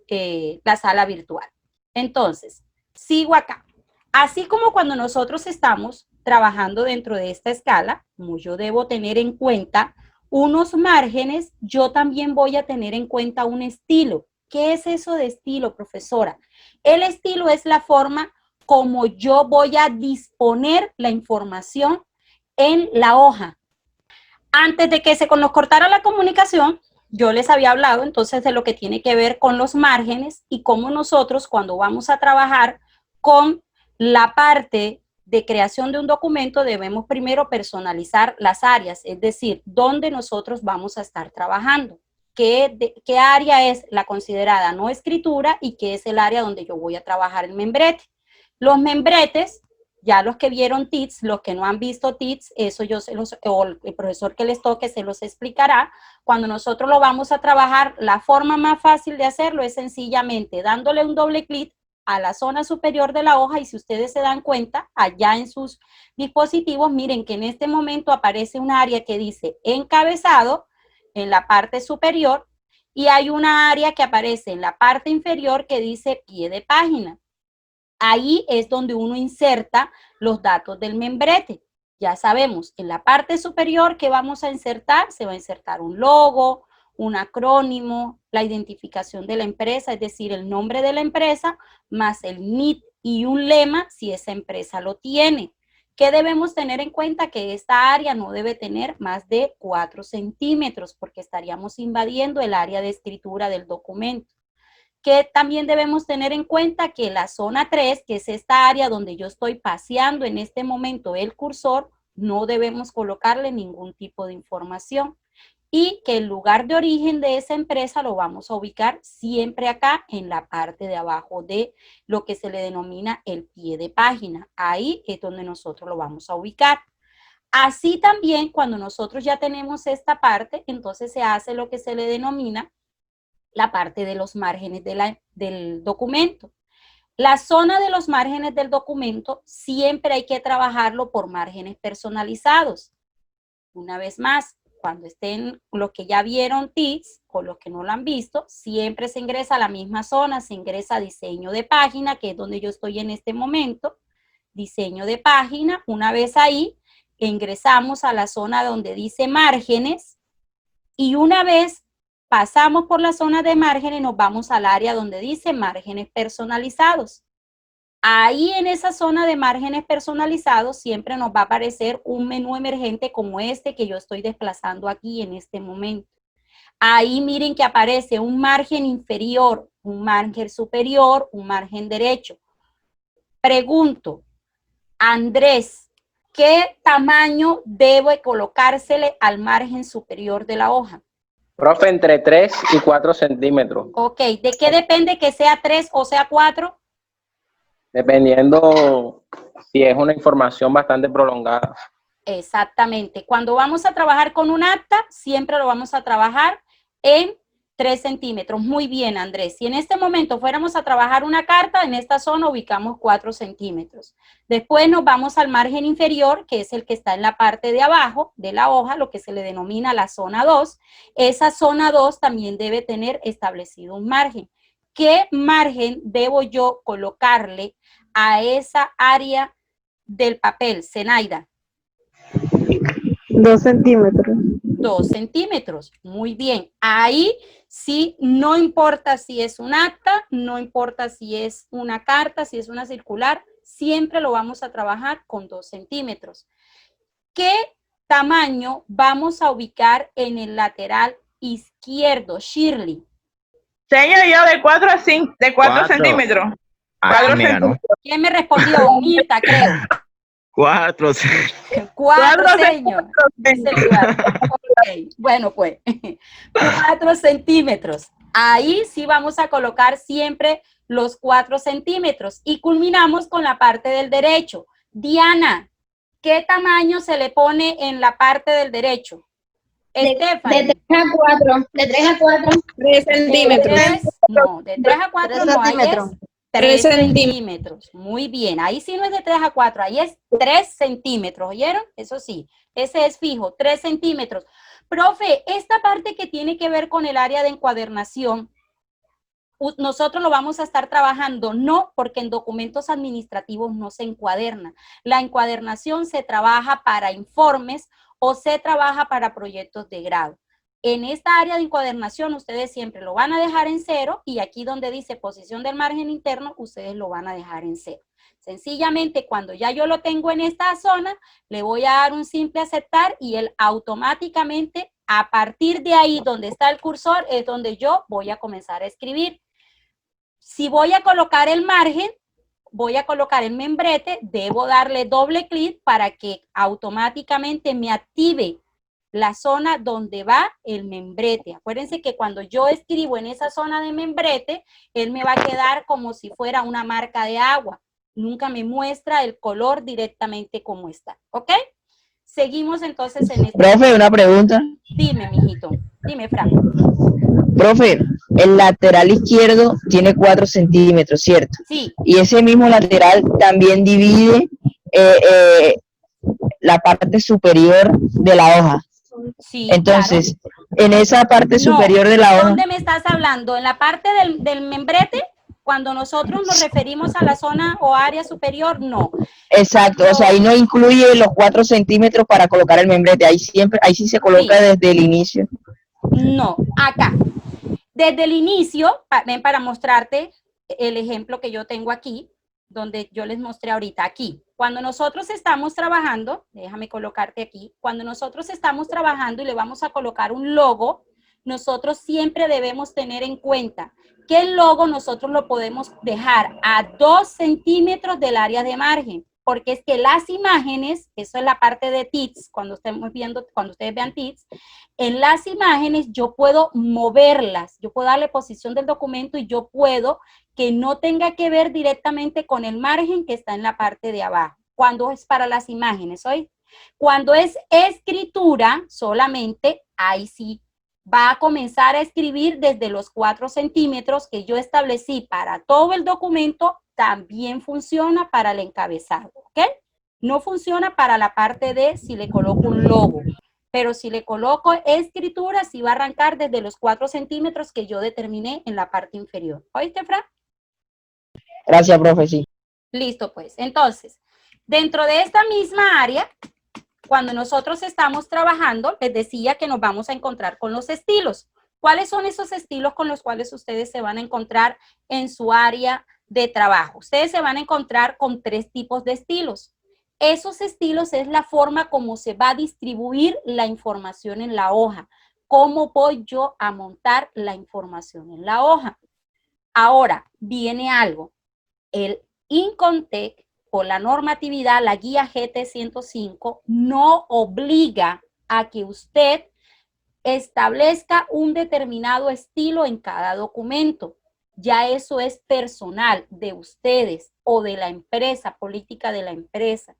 la sala virtual. Entonces, sigo acá. Así como cuando nosotros estamos trabajando dentro de esta escala, como yo debo tener en cuenta unos márgenes, yo también voy a tener en cuenta un estilo. ¿Qué es eso de estilo, profesora? El estilo es la forma como yo voy a disponer la información en la hoja. Antes de que se nos cortara la comunicación, yo les había hablado entonces de lo que tiene que ver con los márgenes y cómo nosotros cuando vamos a trabajar con la parte de creación de un documento debemos primero personalizar las áreas, es decir, dónde nosotros vamos a estar trabajando, qué área es la considerada no escritura y qué es el área donde yo voy a trabajar el membrete. Los membretes, ya los que vieron TITS, los que no han visto TITS, eso yo o el profesor que les toque se los explicará. Cuando nosotros lo vamos a trabajar, la forma más fácil de hacerlo es sencillamente dándole un doble clic a la zona superior de la hoja y si ustedes se dan cuenta, allá en sus dispositivos, miren que en este momento aparece un área que dice encabezado en la parte superior y hay una área que aparece en la parte inferior que dice pie de página. Ahí es donde uno inserta los datos del membrete. Ya sabemos, en la parte superior que vamos a insertar, se va a insertar un logo, un acrónimo, la identificación de la empresa, es decir, el nombre de la empresa, más el NIT y un lema si esa empresa lo tiene. ¿Qué debemos tener en cuenta? Que esta área no debe tener más de 4 centímetros porque estaríamos invadiendo el área de escritura del documento. Que también debemos tener en cuenta que la zona 3, que es esta área donde yo estoy paseando en este momento el cursor, no debemos colocarle ningún tipo de información. Y que el lugar de origen de esa empresa lo vamos a ubicar siempre acá en la parte de abajo de lo que se le denomina el pie de página. Ahí es donde nosotros lo vamos a ubicar. Así también cuando nosotros ya tenemos esta parte, entonces se hace lo que se le denomina la parte de los márgenes del documento. La zona de los márgenes del documento siempre hay que trabajarlo por márgenes personalizados. Una vez más, cuando estén los que ya vieron TITS o los que no lo han visto, siempre se ingresa a la misma zona, se ingresa a diseño de página, que es donde yo estoy en este momento, diseño de página. Una vez ahí, ingresamos a la zona donde dice márgenes y una vez pasamos por la zona de márgenes, nos vamos al área donde dice márgenes personalizados. Ahí en esa zona de márgenes personalizados siempre nos va a aparecer un menú emergente como este que yo estoy desplazando aquí en este momento. Ahí miren que aparece un margen inferior, un margen superior, un margen derecho. Pregunto, Andrés, ¿qué tamaño debe colocársele al margen superior de la hoja? Profe, entre 3 y 4 centímetros. Ok, ¿de qué depende que sea 3 o sea 4? Dependiendo si es una información bastante prolongada. Exactamente. Cuando vamos a trabajar con un acta, siempre lo vamos a trabajar en 3 centímetros. Muy bien, Andrés. Si en este momento fuéramos a trabajar una carta, en esta zona ubicamos 4 centímetros. Después nos vamos al margen inferior, que es el que está en la parte de abajo de la hoja, lo que se le denomina la zona 2. Esa zona 2 también debe tener establecido un margen. ¿Qué margen debo yo colocarle a esa área del papel, Zenaida? 2 centímetros. 2 centímetros. Muy bien. Ahí sí, no importa si es un acta, no importa si es una carta, si es una circular, siempre lo vamos a trabajar con 2 centímetros. ¿Qué tamaño vamos a ubicar en el lateral izquierdo, Shirley? Señor, yo de 4 a 5, de 4 Cuatro. centímetros. Ah, 4 me ganó. centímetros. ¿Quién me respondió? Mirta, creo. 4. 4, Cuatro señor. Dice Eduardo. Ok, bueno, pues 4 centímetros. Ahí sí vamos a colocar siempre los 4 centímetros y culminamos con la parte del derecho. Diana, ¿qué tamaño se le pone en la parte del derecho? Stephanie. De 3 a 4. De 3 a 4. 3 centímetros. De 3 a 4 no, ahí es 3 centímetros. Muy bien, ahí sí no es de 3 a 4, ahí es 3 centímetros, ¿oyeron? Eso sí, ese es fijo, 3 centímetros. Profe, esta parte que tiene que ver con el área de encuadernación, nosotros lo vamos a estar trabajando, no porque en documentos administrativos no se encuaderna. La encuadernación se trabaja para informes o se trabaja para proyectos de grado. En esta área de encuadernación ustedes siempre lo van a dejar en 0 y aquí donde dice posición del margen interno, ustedes lo van a dejar en 0. Sencillamente cuando ya yo lo tengo en esta zona, le voy a dar un simple aceptar y él automáticamente a partir de ahí donde está el cursor es donde yo voy a comenzar a escribir. Si voy a colocar el margen, voy a colocar el membrete, debo darle doble clic para que automáticamente me active la zona donde va el membrete. Acuérdense que cuando yo escribo en esa zona de membrete, él me va a quedar como si fuera una marca de agua. Nunca me muestra el color directamente como está. ¿Ok? Seguimos entonces en este. Profe, una pregunta. Dime, mijito. Dime, Fran. Profe, el lateral izquierdo tiene 4 centímetros, ¿cierto? Sí. Y ese mismo lateral también divide la parte superior de la hoja. Sí, Entonces, claro. en esa parte superior de la hoja. ¿Dónde me estás hablando? ¿En la parte del membrete? Cuando nosotros nos referimos a la zona o área superior, no. Exacto, o sea, ahí no incluye los 4 centímetros para colocar el membrete, ahí sí se coloca desde el inicio. No, acá. Desde el inicio, ven para mostrarte el ejemplo que yo tengo aquí, donde yo les mostré ahorita, aquí. Cuando nosotros estamos trabajando, déjame colocarte aquí, cuando nosotros estamos trabajando y le vamos a colocar un logo, nosotros siempre debemos tener en cuenta que el logo nosotros lo podemos dejar a 2 centímetros del área de margen, porque es que las imágenes, eso es la parte de TITS, cuando ustedes vean TITS, en las imágenes yo puedo moverlas, yo puedo darle posición del documento y yo puedo que no tenga que ver directamente con el margen que está en la parte de abajo. Cuando es para las imágenes, ¿oí? Cuando es escritura solamente, ahí sí va a comenzar a escribir desde los 4 centímetros que yo establecí para todo el documento, también funciona para el encabezado, ¿ok? No funciona para la parte de si le coloco un logo, pero si le coloco escritura, sí va a arrancar desde los 4 centímetros que yo determiné en la parte inferior. ¿Oíste, Fran? Gracias, profe, sí. Listo, pues. Entonces, dentro de esta misma área, cuando nosotros estamos trabajando, les decía que nos vamos a encontrar con los estilos. ¿Cuáles son esos estilos con los cuales ustedes se van a encontrar en su área de trabajo? Ustedes se van a encontrar con 3 tipos de estilos. Esos estilos es la forma como se va a distribuir la información en la hoja. ¿Cómo voy yo a montar la información en la hoja? Ahora, viene algo. El INCONTEC, por la normatividad, la guía GT 105, no obliga a que usted establezca un determinado estilo en cada documento. Ya eso es personal de ustedes o de la empresa, política de la empresa.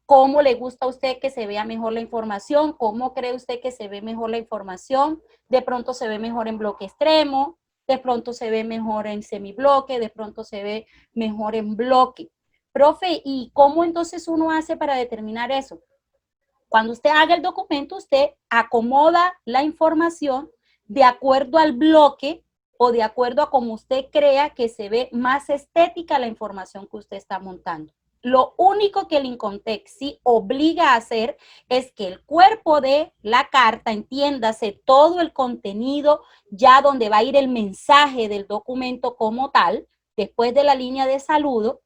¿Cómo le gusta a usted que se vea mejor la información? ¿Cómo cree usted que se ve mejor la información? De pronto se ve mejor en bloque extremo, de pronto se ve mejor en semibloque, de pronto se ve mejor en bloque. Profe, ¿y cómo entonces uno hace para determinar eso? Cuando usted haga el documento, usted acomoda la información de acuerdo al bloque o de acuerdo a cómo usted crea que se ve más estética la información que usted está montando. Lo único que el Incontec sí obliga a hacer es que el cuerpo de la carta, entiéndase todo el contenido, ya donde va a ir el mensaje del documento como tal, después de la línea de saludo,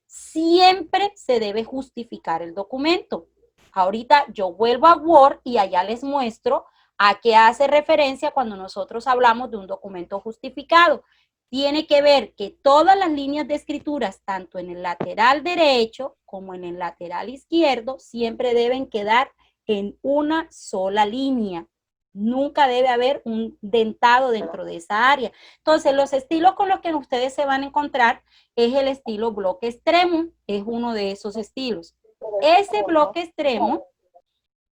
siempre se debe justificar el documento. Ahorita yo vuelvo a Word y allá les muestro a qué hace referencia cuando nosotros hablamos de un documento justificado. Tiene que ver que todas las líneas de escrituras, tanto en el lateral derecho como en el lateral izquierdo, siempre deben quedar en una sola línea. Nunca debe haber un dentado dentro de esa área. Entonces, los estilos con los que ustedes se van a encontrar es el estilo bloque extremo, es uno de esos estilos. Ese bloque extremo,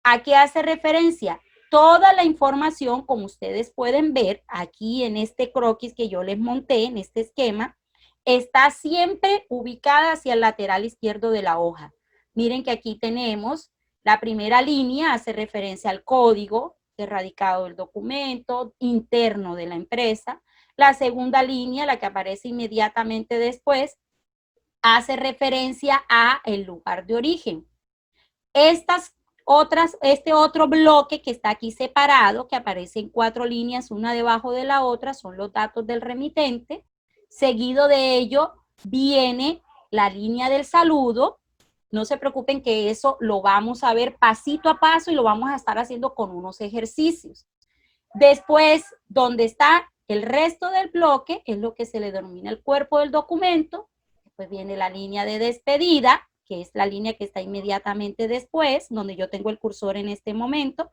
¿a qué hace referencia? Toda la información, como ustedes pueden ver aquí en este croquis que yo les monté, en este esquema, está siempre ubicada hacia el lateral izquierdo de la hoja. Miren que aquí tenemos la primera línea, hace referencia al código de radicado del documento interno de la empresa. La segunda línea, la que aparece inmediatamente después, hace referencia a el lugar de origen. Este otro bloque que está aquí separado, que aparece en 4 líneas, una debajo de la otra, son los datos del remitente. Seguido de ello viene la línea del saludo. No se preocupen que eso lo vamos a ver pasito a paso y lo vamos a estar haciendo con unos ejercicios. Después, donde está el resto del bloque, es lo que se le denomina el cuerpo del documento. Después viene la línea de despedida, que es la línea que está inmediatamente después, donde yo tengo el cursor en este momento,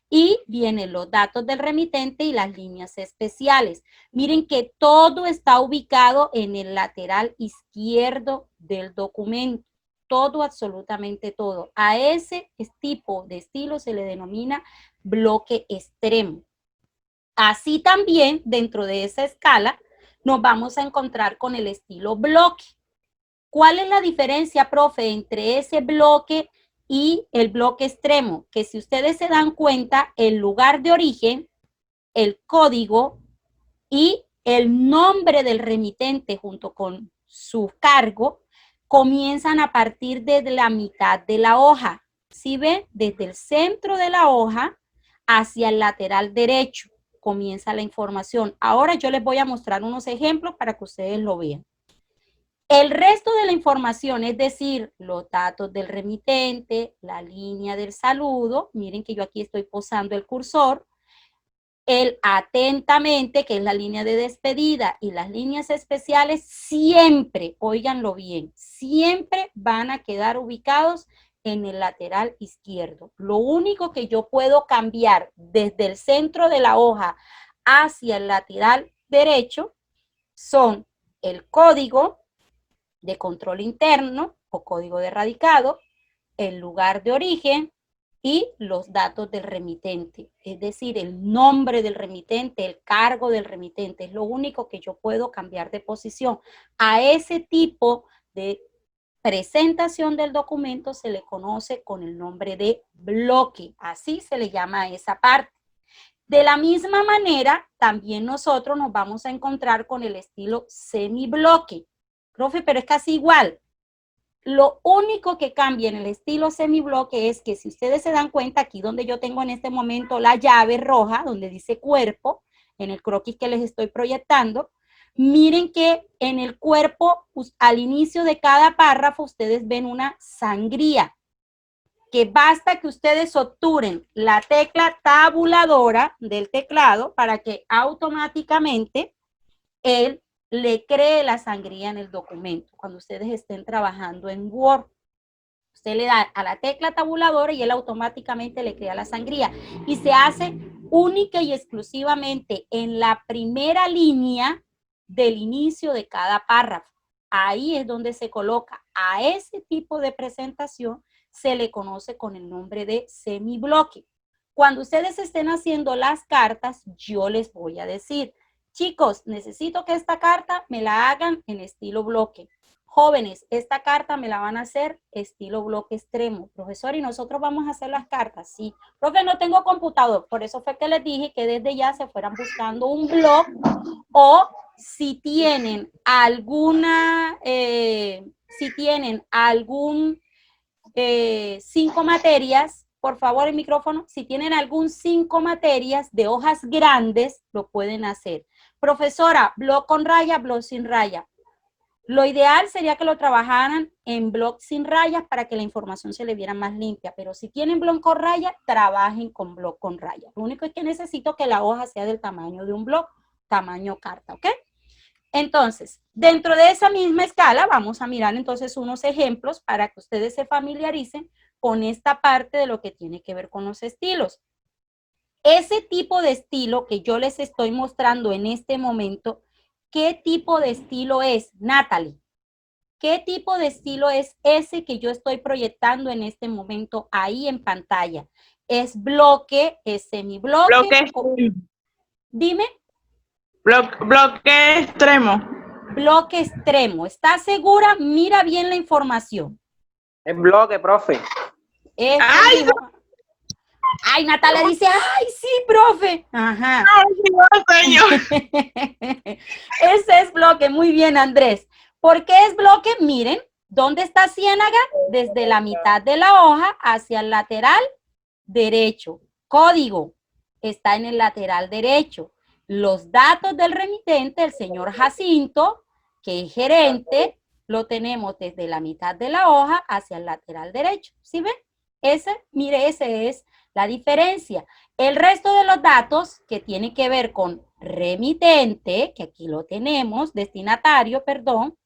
y vienen los datos del remitente y las líneas especiales. Miren que todo está ubicado en el lateral izquierdo del documento, todo, absolutamente todo. A ese tipo de estilo se le denomina bloque extremo. Así también, dentro de esa escala, nos vamos a encontrar con el estilo bloque. ¿Cuál es la diferencia, profe, entre ese bloque y el bloque extremo? Que si ustedes se dan cuenta, el lugar de origen, el código y el nombre del remitente junto con su cargo comienzan a partir de la mitad de la hoja. ¿Sí ven? Desde el centro de la hoja hacia el lateral derecho comienza la información. Ahora yo les voy a mostrar unos ejemplos para que ustedes lo vean. El resto de la información, es decir, los datos del remitente, la línea del saludo, miren que yo aquí estoy posando el cursor, el atentamente, que es la línea de despedida, y las líneas especiales siempre, óiganlo bien, siempre van a quedar ubicados en el lateral izquierdo. Lo único que yo puedo cambiar desde el centro de la hoja hacia el lateral derecho son el código de control interno o código de radicado, el lugar de origen y los datos del remitente, es decir, el nombre del remitente, el cargo del remitente, es lo único que yo puedo cambiar de posición. A ese tipo de presentación del documento se le conoce con el nombre de bloque, así se le llama a esa parte. De la misma manera, también nosotros nos vamos a encontrar con el estilo semibloque. Profe, pero es casi igual. Lo único que cambia en el estilo semibloque es que si ustedes se dan cuenta, aquí donde yo tengo en este momento la llave roja, donde dice cuerpo, en el croquis que les estoy proyectando, miren que en el cuerpo, al inicio de cada párrafo, ustedes ven una sangría, que basta que ustedes obturen la tecla tabuladora del teclado para que automáticamente él le cree la sangría en el documento. Cuando ustedes estén trabajando en Word, usted le da a la tecla tabuladora y él automáticamente le crea la sangría. Y se hace única y exclusivamente en la primera línea del inicio de cada párrafo. Ahí es donde se coloca. A ese tipo de presentación se le conoce con el nombre de semibloque. Cuando ustedes estén haciendo las cartas, yo les voy a decir, chicos, necesito que esta carta me la hagan en estilo bloque. Jóvenes, esta carta me la van a hacer estilo bloque extremo. Profesor, ¿y nosotros vamos a hacer las cartas? Sí. Profe, no tengo computador. Por eso fue que les dije que desde ya se fueran buscando un blog, o si tienen alguna, 5 materias, por favor el micrófono, si tienen algún 5 materias de hojas grandes, lo pueden hacer. Profesora, blog con raya, blog sin raya. Lo ideal sería que lo trabajaran en blog sin rayas para que la información se le viera más limpia, pero si tienen blog con raya, trabajen con blog con raya. Lo único es que necesito que la hoja sea del tamaño de un blog, tamaño carta, ¿ok? Entonces, dentro de esa misma escala, vamos a mirar entonces unos ejemplos para que ustedes se familiaricen con esta parte de lo que tiene que ver con los estilos. Ese tipo de estilo que yo les estoy mostrando en este momento, ¿qué tipo de estilo es, Natalie? ¿Qué tipo de estilo es ese que yo estoy proyectando en este momento ahí en pantalla? ¿Es bloque, es semibloque? Bloque extremo. Dime. Bloque extremo. Bloque extremo. ¿Estás segura? Mira bien la información. Es bloque, profe. ¡Ay, no! Ay, Natalia dice, ay, sí, profe. Ajá. No, señor. Ese es bloque. Muy bien, Andrés. ¿Por qué es bloque? Miren, ¿dónde está ciénaga? Desde la mitad de la hoja hacia el lateral derecho. Código está en el lateral derecho. Los datos del remitente, el señor Jacinto, que es gerente, lo tenemos desde la mitad de la hoja hacia el lateral derecho. ¿Sí ven? Mire, ese es la diferencia. El resto de los datos que tiene que ver con remitente, que aquí lo tenemos, destinatario, perdón,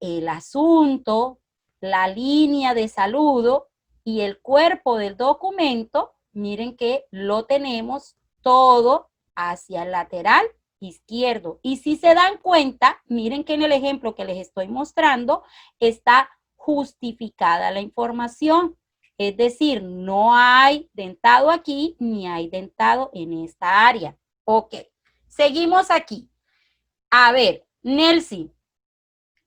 el asunto, la línea de saludo y el cuerpo del documento, miren que lo tenemos todo hacia el lateral izquierdo. Y si se dan cuenta, miren que en el ejemplo que les estoy mostrando está justificada la información. Es decir, no hay dentado aquí ni hay dentado en esta área. Ok, seguimos aquí. A ver, Nelcy,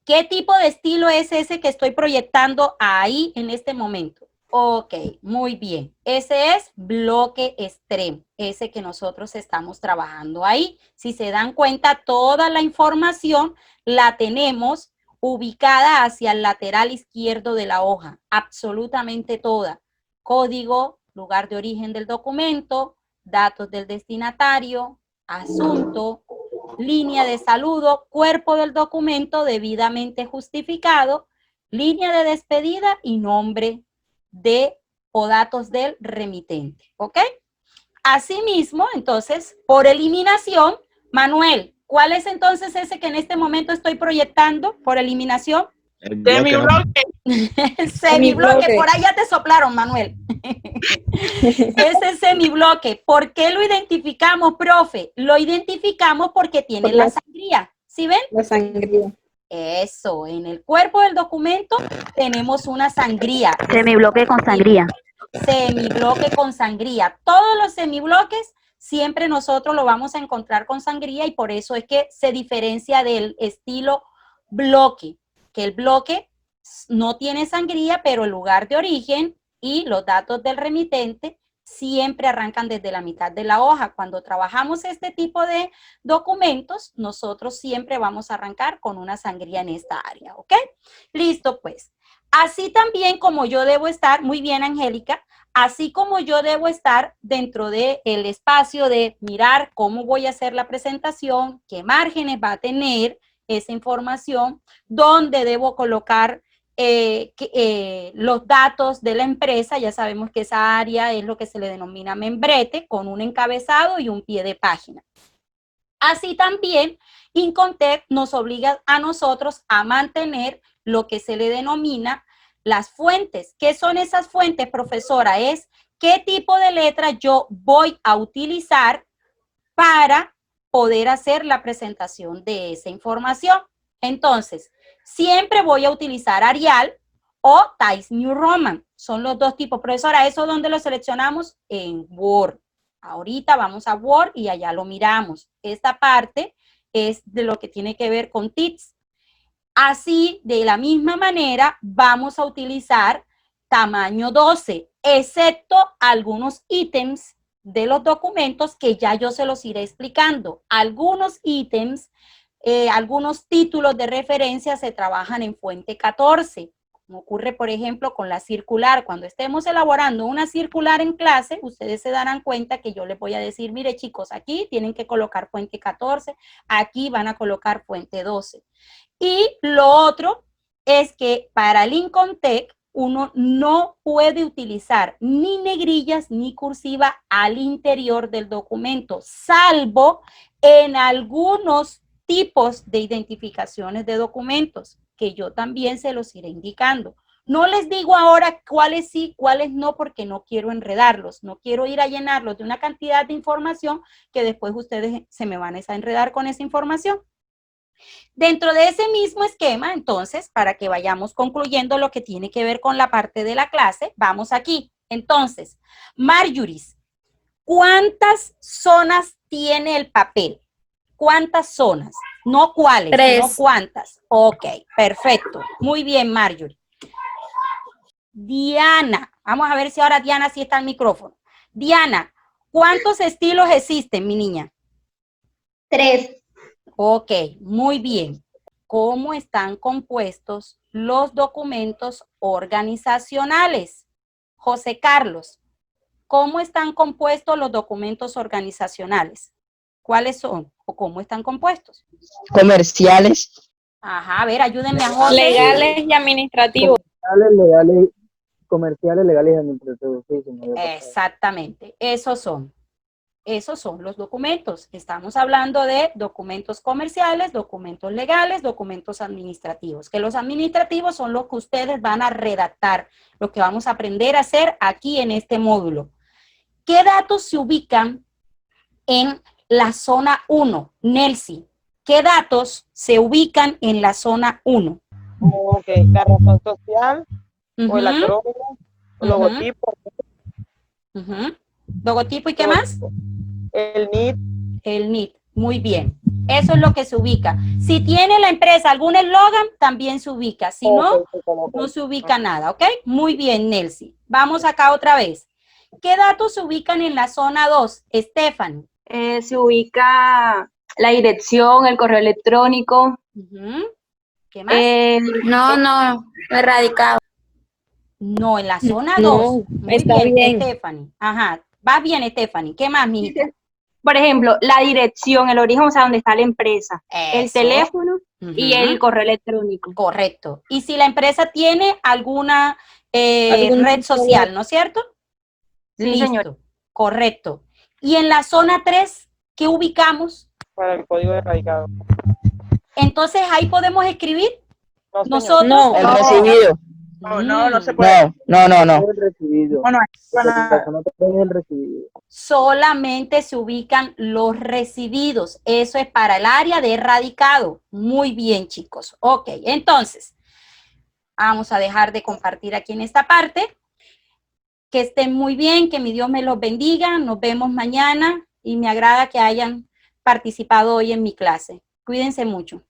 ¿qué tipo de estilo es ese que estoy proyectando ahí en este momento? Ok, muy bien. Ese es bloque extremo, ese que nosotros estamos trabajando ahí. Si se dan cuenta, toda la información la tenemos ubicada hacia el lateral izquierdo de la hoja, absolutamente toda. Código, lugar de origen del documento, datos del destinatario, asunto, línea de saludo, cuerpo del documento debidamente justificado, línea de despedida y nombre o datos del remitente, ¿ok? Asimismo, entonces, por eliminación, Manuel, ¿cuál es entonces ese que en este momento estoy proyectando por eliminación? Semibloque. El semibloque, por ahí ya te soplaron, Manuel. Ese semibloque, ¿por qué lo identificamos, profe? Lo identificamos porque tiene la sangría, ¿sí ven? La sangría. Eso, en el cuerpo del documento tenemos una sangría. Semibloque con sangría. Semibloque con sangría. Todos los semibloques siempre nosotros lo vamos a encontrar con sangría y por eso es que se diferencia del estilo bloque, que el bloque no tiene sangría, pero el lugar de origen y los datos del remitente siempre arrancan desde la mitad de la hoja. Cuando trabajamos este tipo de documentos, nosotros siempre vamos a arrancar con una sangría en esta área, ¿ok? Listo, pues. Así también como yo debo estar, muy bien, Angélica, así como yo debo estar dentro del espacio de mirar cómo voy a hacer la presentación, qué márgenes va a tener esa información, dónde debo colocar los datos de la empresa. Ya sabemos que esa área es lo que se le denomina membrete, con un encabezado y un pie de página. Así también, Incontec nos obliga a nosotros a mantener lo que se le denomina las fuentes. ¿Qué son esas fuentes, profesora? Es qué tipo de letra yo voy a utilizar para poder hacer la presentación de esa información. Entonces, siempre voy a utilizar Arial o Times New Roman. Son los dos tipos. Profesora, ¿eso dónde lo seleccionamos? En Word. Ahorita vamos a Word y allá lo miramos. Esta parte es de lo que tiene que ver con TITS. Así, de la misma manera, vamos a utilizar tamaño 12, excepto algunos ítems de los documentos que ya yo se los iré explicando. Algunos ítems, algunos títulos de referencia se trabajan en fuente 14. Como ocurre, por ejemplo, con la circular. Cuando estemos elaborando una circular en clase, ustedes se darán cuenta que yo les voy a decir, mire chicos, aquí tienen que colocar fuente 14, aquí van a colocar fuente 12. Y lo otro es que para el Incontec uno no puede utilizar ni negrillas ni cursiva al interior del documento, salvo en algunos tipos de identificaciones de documentos, que yo también se los iré indicando. No les digo ahora cuáles sí, cuáles no, porque no quiero enredarlos, no quiero ir a llenarlos de una cantidad de información que después ustedes se me van a enredar con esa información. Dentro de ese mismo esquema, entonces, para que vayamos concluyendo lo que tiene que ver con la parte de la clase, vamos aquí. Entonces, Marjorie, ¿cuántas zonas tiene el papel? ¿Cuántas zonas? No cuáles, 3. sino cuántas. Ok, perfecto. Muy bien, Marjorie. Diana, vamos a ver si ahora Diana sí está al micrófono. Diana, ¿cuántos estilos existen, mi niña? 3. Ok, muy bien. ¿Cómo están compuestos los documentos organizacionales? José Carlos, ¿cómo están compuestos los documentos organizacionales? ¿Cuáles son o cómo están compuestos? Comerciales. Ajá, a ver, ayúdenme a José. Legales y administrativos. Comerciales, legales y administrativos. Sí, se me había pasado. Exactamente, esos son los documentos. Estamos hablando de documentos comerciales, documentos legales, documentos administrativos. Que los administrativos son los que ustedes van a redactar, lo que vamos a aprender a hacer aquí en este módulo. ¿Qué datos se ubican en la zona 1? Nelsi, ¿qué datos se ubican en la zona 1? Ok, la razón social, o el Ujú, acrónimo, logotipo, ujú. ¿Logotipo y qué más? el NIT, El NIT. Muy bien. Eso es lo que se ubica. Si tiene la empresa algún eslogan, también se ubica. Si no, no se ubica nada, ¿ok? Muy bien, Nelsi. Vamos acá otra vez. ¿Qué datos se ubican en la zona 2? Stephanie. Se ubica la dirección, el correo electrónico. Ujú. ¿Qué más? No, erradicado. No, en la zona 2. No, Muy está bien. Stephanie. Ajá. Va bien, Stephanie. ¿Qué más, mijita? Por ejemplo, la dirección, el origen, o sea, donde está la empresa, el Eso. teléfono y Ujú. el correo electrónico. Correcto. Y si la empresa tiene alguna ¿Algún red tipo de- social, ¿no es cierto? Sí, Listo. señor. Correcto. Y en la zona 3, ¿qué ubicamos? para el código de radicado. Entonces ahí podemos escribir No, señor. nosotros. No. El recibido. No se puede. No. El recibido. No, Porque la persona tiene el recibido. Solamente se ubican los recibidos. Eso es para el área de radicado. Muy bien, chicos. Ok, entonces, vamos a dejar de compartir aquí en esta parte. Que estén muy bien, que mi Dios me los bendiga. Nos vemos mañana y me agrada que hayan participado hoy en mi clase. Cuídense mucho.